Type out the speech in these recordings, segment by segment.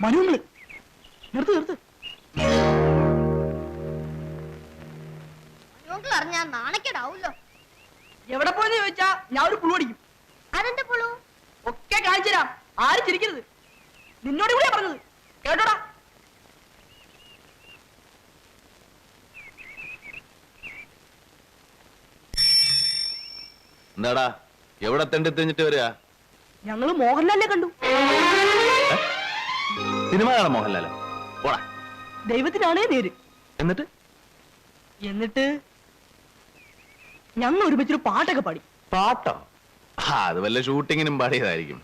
മനുങ്ങള് നിർത്ത് നിർത്ത്. അറിഞ്ഞാ നാണക്കേടാവൂല്ലോ. എവിടെ പോയെന്ന് ചോദിച്ചാ ഞാൻ ഒരു പുളു അടിക്കും. അതെന്താ പുളു? ഒക്കെ കാണിച്ചു തരാം. ആരും ചിരിക്കരുത്. നിന്നോട് കൂടിയാ പറഞ്ഞത്, കേട്ടോടാ. എന്താടാ എവിടെ തെണ്ടി തിരിഞ്ഞിട്ട് വരിക? ഞങ്ങള് മോഹൻലാലിനെ കണ്ടു. സിനിമ കാണാൻ മോഹൻലാലോ? പോടാ. ദൈവത്തിനാണേ നേര്. എന്നിട്ട് എന്നിട്ട് ഞങ്ങൾ ഒരുമിച്ചൊരു പാട്ടൊക്കെ പാടി. പാട്ടോ? അത് വല്ല ഷൂട്ടിങ്ങിനും പാടിയതായിരിക്കും.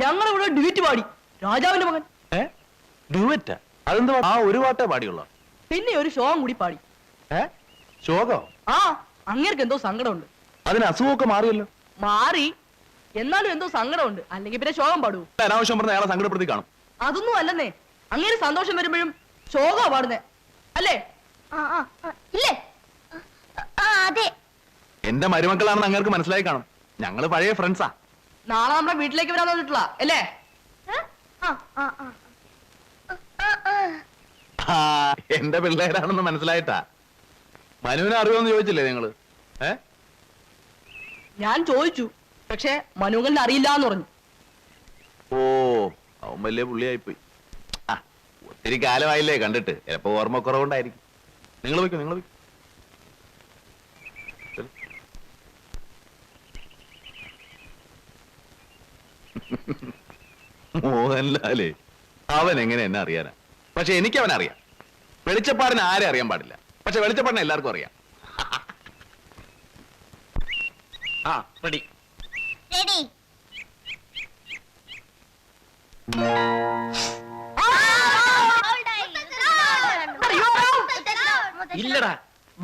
ഞങ്ങൾ ഇവിടെ ഡ്യൂറ്റ് പാടി. രാജാവിന്റെ മകൻ. ഡ്യൂറ്റാ? അതെന്താ? ആ ഒരു പാട്ടേ പാടിയുള്ളോ? പിന്നെ ഒരു ഷോം കൂടി പാടി. ശോകോ? ആ, അങ്ങേർക്ക് എന്തോ സങ്കടമുണ്ട്. അതിന് അസുഖമൊക്കെ മാറിയല്ലോ. മാറി, എന്നാലും എന്തോ സങ്കടമുണ്ട്. അല്ലെങ്കിൽ പിന്നെ ശോകം പാടുവോ? അനാവശ്യം പറഞ്ഞ അയാളെ സങ്കടപ്പെടുത്തി കാണും. അതൊന്നും അല്ലെന്നേ. അങ്ങേര് സന്തോഷം വരുമ്പോഴും ശോകമാ പാടുന്നേ, അല്ലേ? ഇല്ലേ? അതെ. എന്റെ മരുമക്കളാണെന്ന് അങ്ങേർക്ക് മനസ്സിലായി കാണും. ഞങ്ങള് പഴയ ഫ്രണ്ട്സാ. നാളെ നമ്മുടെ വീട്ടിലേക്ക് വരാൻ തോന്നിട്ടുള്ള അല്ലേ? എന്റെ പിള്ളേരാണെന്ന് മനസ്സിലായിട്ടാ. മനുവിനെ അറിയോന്ന് ചോദിച്ചില്ലേ നിങ്ങള്? ഞാൻ ചോദിച്ചു, പക്ഷെ മനുവിനെ അറിയില്ല എന്ന് പറഞ്ഞു. ഓ, അവൻ വലിയ പുള്ളിയായിപ്പോയി. ഒത്തിരി കാലമായില്ലേ കണ്ടിട്ട്. ചിലപ്പോ ഓർമ്മക്കുറവുണ്ടായിരിക്കും. നിങ്ങൾ വയ്ക്കും, നിങ്ങൾ വയ്ക്കും. മോഹൻലാലേ, അവൻ എങ്ങനെ എന്നെ അറിയാനാ? പക്ഷെ എനിക്ക് അവനെ അറിയാം. വെളിച്ചപ്പാടിന് ആരെ അറിയാൻ പാടില്ല, പക്ഷെ വെളിച്ചപ്പാടിനെ എല്ലാവർക്കും അറിയാം. Ready ready. ഇല്ലടാ,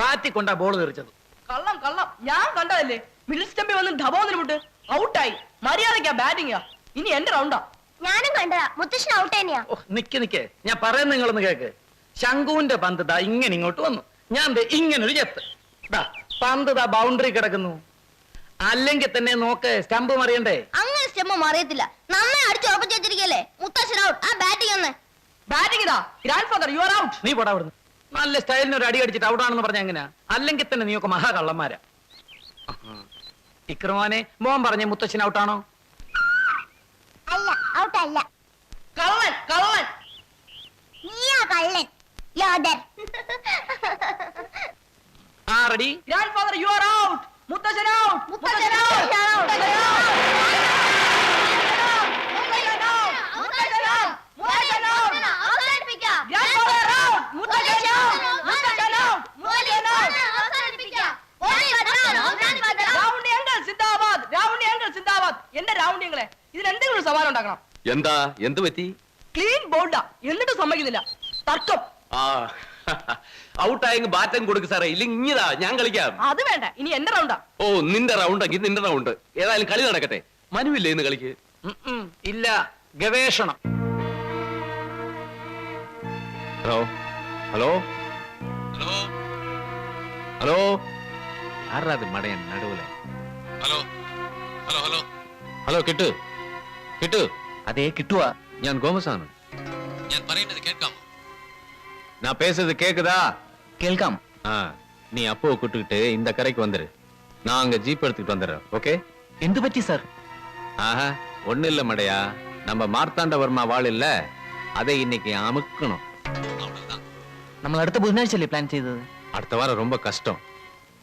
ബാറ്റി കൊണ്ടാ ബോൾ തെറിച്ചത്. കള്ളം കള്ളം. ഞാൻ കണ്ടതല്ലേ. മിഡിൽ സ്റ്റംപിൽ വന്ന് ഡബോന്നിന് വിട്ട് ഔട്ടായി. മര്യാദക്കാ ബാറ്റിംഗാ. ഇനി എന്റെ റൗണ്ടാ. ഞാനും കണ്ടതാ. മുത്തശ്ശൻ ഔട്ട് തന്നെയാ. നിക്ക് ഞാൻ പറയുന്ന നിങ്ങളൊന്ന് കേക്ക്. ശംഖുവിന്റെ പന്ത് ദാ ഇങ്ങനെ ഇങ്ങോട്ട് വന്നു. ഞാൻ ഇങ്ങനെ ഒരു ചെത്ത്. പന്ത് ദാ ബൗണ്ടറി കിടക്കുന്നു. അല്ലെങ്കിൽ തന്നെ നോക്ക്, സ്റ്റംപ് മറിയണ്ടേ? അങ്ങനെ സ്റ്റംപ് മറിയത്തില്ല. നന്നായി അടിച്ചു ഉറപ്പിച്ചു വെച്ചിരിക്കല്ലേ. മുത്തശ്ശൻ ഔട്ട്. ആ ബാറ്റിംഗ് ഒന്ന്. ബാറ്റിംഗ് ഇതാ. Grand father, you are out. നീ പോടാ അവിടുന്ന്. നല്ല സ്റ്റൈലിന് ഒരു അടി അടിച്ചിട്ട് ഔട്ടാണെന്ന് പറഞ്ഞ എങ്ങനെയാ? അല്ലെങ്കിൽ തന്നെ നീയൊക്കെ മഹാകള്ളന്മാരാ. ഇക്രമാനെ മോൻ പറഞ്ഞ മുത്തശ്ശൻ ഔട്ടാണോ? അല്ല, ഔട്ട് അല്ല. കള്ളൻ കള്ളൻ. നീയാ കള്ളൻ. യോദർ. Ready. Grand father, you are out. മുത്തശ്ശൻ ഔട്ട്. മുത്തശ്ശൻ ഔട്ട്. എന്റെ റൗണ്ടിങ്ങളെ ഇതിൽ എന്തെങ്കിലും സവാൽ ഉണ്ടാക്കണം. എന്താ? എന്ത് പറ്റി? ക്ലീൻ ബോൾഡാ, എന്നിട്ട് സമ്മതിക്കുന്നില്ല. തർക്കം. ഔട്ടായെങ്കിൽ ബാറ്റൻ കൊടുക്ക് സാറേ, ഇല്ലെങ്കിൽ ഇങ്ങതാ ഞാൻ കളിക്കാം. അത് വേണ്ട, ഇനി എന്റെ റൗണ്ടാ. ഓ, നിന്റെ റൗണ്ട് എങ്കിൽ നിന്റെ റൗണ്ട്. ഏതായാലും കളി നടക്കട്ടെ. മനുവില്ലേ ഇന്ന് കളിക്ക്? ഇല്ല, ഗവേഷണം. Hello hello hello hello. ആരാ മടയൻ നടുവിലെ? Hello hello hello hello. കിട്ടു കിട്ടു. അതേ കിട്ടുവാ. ഞാൻ ഗോമസാണ്. ഞാൻ പറയുന്നത് കേൾക്കാമോ? நான் பேசுறது கேக்குதா? കേൾക്കാം. நீ அப்போ கூட்டுக்கிட்டு இந்த கரைக்கு வந்துரு. நான் அங்க ஜீப் எடுத்துக்கிட்டு வந்துடுறேன். ஓகே? എന്തു പറ്റി സാർ? ஒண்ணு இல்ல மடையா, நம்ம மார்த்தாண்டவர்மா வாழ் இல்ல, அதை இன்னைக்கு அமுக்கணும். നമ്മൾ അടുത്ത ബുധനാഴ്ചയല്ലേ പ്ലാൻ ചെയ്തത്? அடுத்த வாரம் ரொம்ப கஷ்டம்.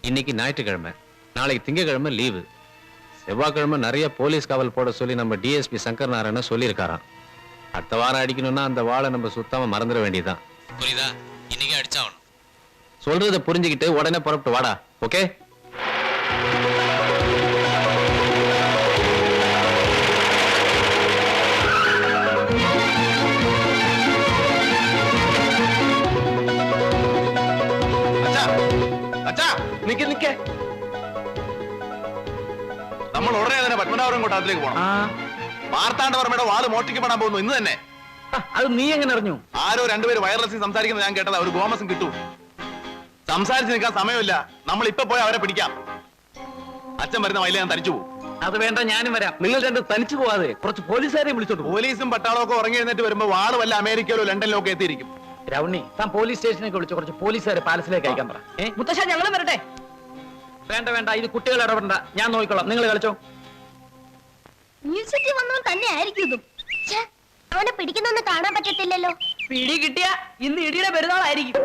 இன்னைக்கு ஞாயிற்றுக்கிழமை, நாளைக்கு திங்கக்கிழமை லீவு. செவ்வாய்க்கிழமை நிறைய போலீஸ் காவல் போட சொல்லி நம்ம டிஎஸ்பி சங்கர் நாராயண சொல்லியிருக்காராம். அடுத்த வாரம் அடிக்கணும்னா அந்த வாளை நம்ம சுத்தமா மறந்துட வேண்டியதுதான். புரியுதா? இன்னைக்கு அடிச்சாகணும். சொல்றத புரிஞ்சுக்கிட்டு உடனே புறப்பட்டு வாடா. ஓகே? നിക്ക്. നമ്മൾ ഉടനെ തന്നെ പത്മനാഭപുരം കൊട്ടാരത്തിലേക്ക് പോകണം. മാർത്താണ്ഡവർമ്മയുടെ വാള് മോഷ്ടിക്കപ്പെടാൻ പോകുന്നു ഇന്ന് തന്നെ. അത് നീ എങ്ങനെ അറിഞ്ഞു? ആരോ രണ്ടുപേര് വയർലെസ്സിൽ സംസാരിക്കുന്നത് ഞാൻ കേട്ടതാ. ഒരു ഗോമസും കിട്ടും. സംസാരിച്ച് നിൽക്കാൻ സമയമില്ല. നമ്മൾ ഇപ്പൊ പോയി അവരെ പിടിക്കാം. അച്ഛൻ വരുന്ന വയലിൽ ഞാൻ തനിച്ചു പോകും. അത് വേണ്ട, ഞാനും വരാം. നിങ്ങൾ രണ്ട് തനിച്ചു പോവാതെ കുറച്ച് പോലീസുകാരെ വിളിച്ചോണ്ട് പോ. പോലീസും പട്ടാളവും ഒക്കെ ഉറങ്ങി എഴുന്നേറ്റ് വരുമ്പോ വാള് വല്ല അമേരിക്കയിലോ ലണ്ടനിലോ ഒക്കെ എത്തിയിരിക്കും. രൗണി, താൻ പോലീസ് സ്റ്റേഷനിലേക്ക് വിളിച്ച് കുറച്ച് പോലീസുകാരെ പാലസിലേക്ക് അയക്കാൻ പറ. മുത്തശ്ശ ഞങ്ങളും വരട്ടെ? വേണ്ട വേണ്ട, ഇത് കുട്ടികൾ ഇടപെടണ്ട, ഞാൻ നോക്കിക്കോളാം, നിങ്ങൾ കളിച്ചോ. മ്യൂസിയത്തിൽ വന്നവൻ തന്നെ ആയിരിക്കും ഇതും. ഛെ, അവനെ പിടിക്കുന്നൊന്നും കാണാൻ പറ്റത്തില്ലല്ലോ. പിടി കിട്ടിയ ഇന്ന് ഇടിയുടെ പെരുന്നാളായിരിക്കും.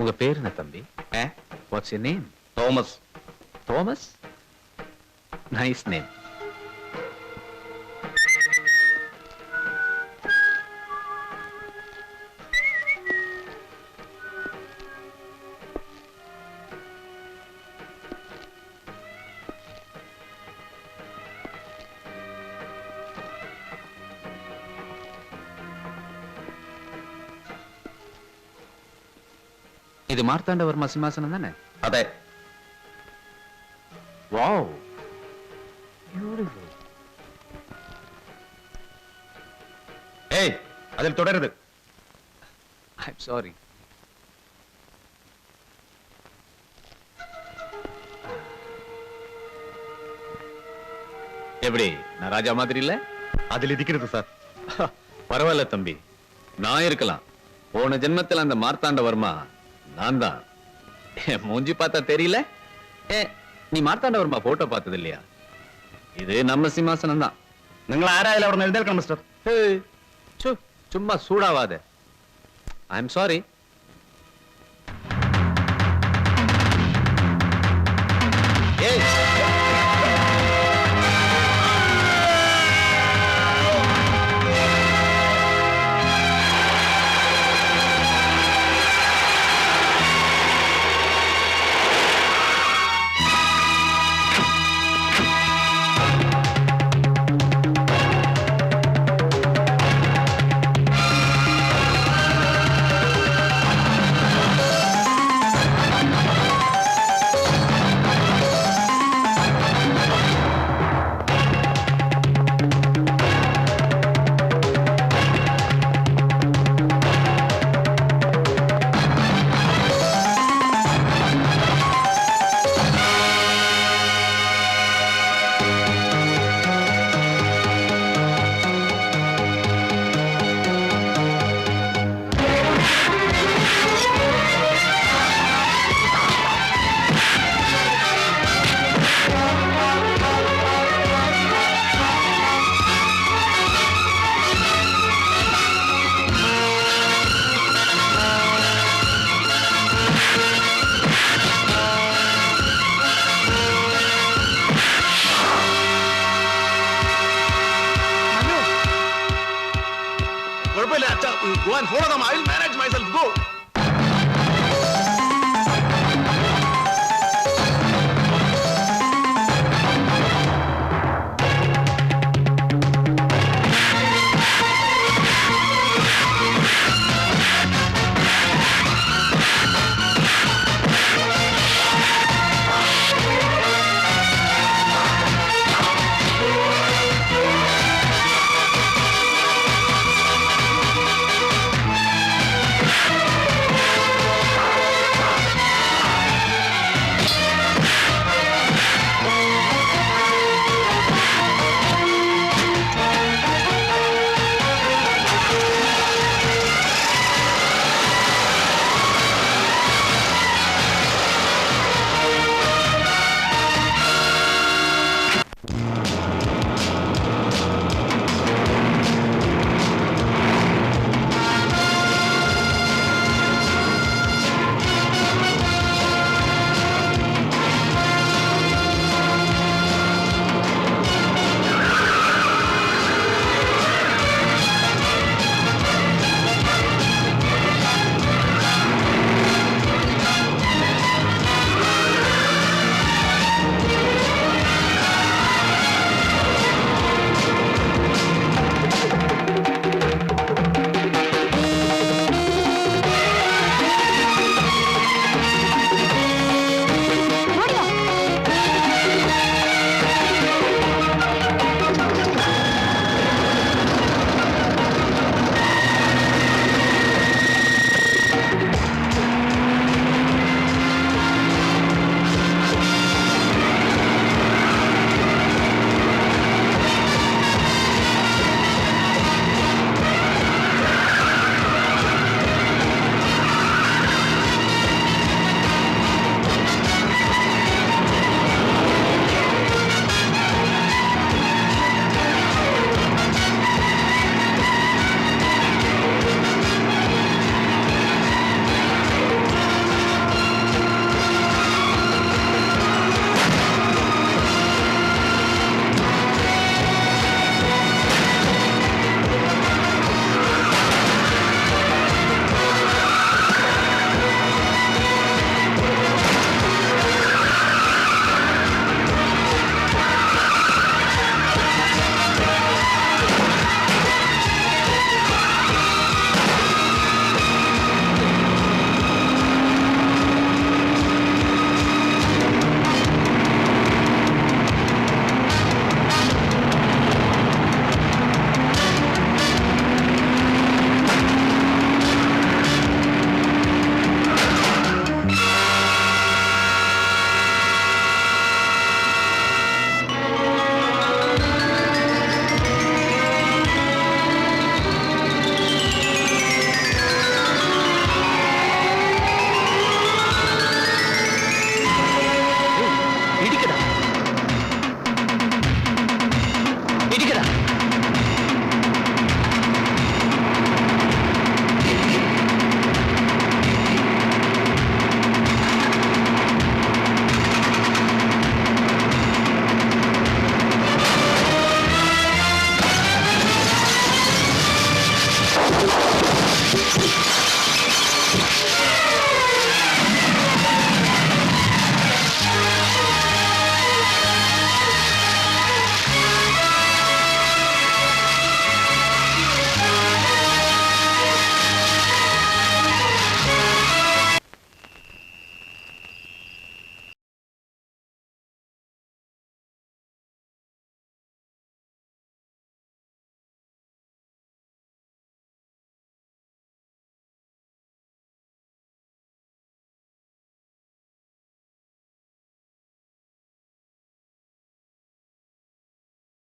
உங்க பேர் என்ன தம்பி? What's your name? Thomas. Thomas? Nice name. ഇത് മാർത്താണ്ഡവർമ്മ സിംഹാസനം തന്നെ? അതെ. Wow, beautiful. ഏയ്, അതിൽ തുടരുത്. I'm sorry. எப்படி நான் ராஜா மாதிரி இல்ல? അതിൽ ഇരിക്കരുത് സാർ. பரவாயில்ல தம்பி, நான் இருக்கலாம். போன ஜென்மத்தில் அந்த மார்த்தாண்டவர்மா நான் தான். என் மூஞ்சி பார்த்தா தெரியல? நீ மார்த்தாண்டவர்மா போட்டோ பார்த்தது இல்லையா? இது நம்ம சிம்மாசனம் தான். നിങ്ങൾ ആരായാലും അവിടെ എഴുന്നേൽക്കണം മിസ്റ്റർ. சும்மா சூடாவாத. I am sorry. കുഴപ്പമില്ല അച്ഛാ. Go and follow them. I will manage myself. Go.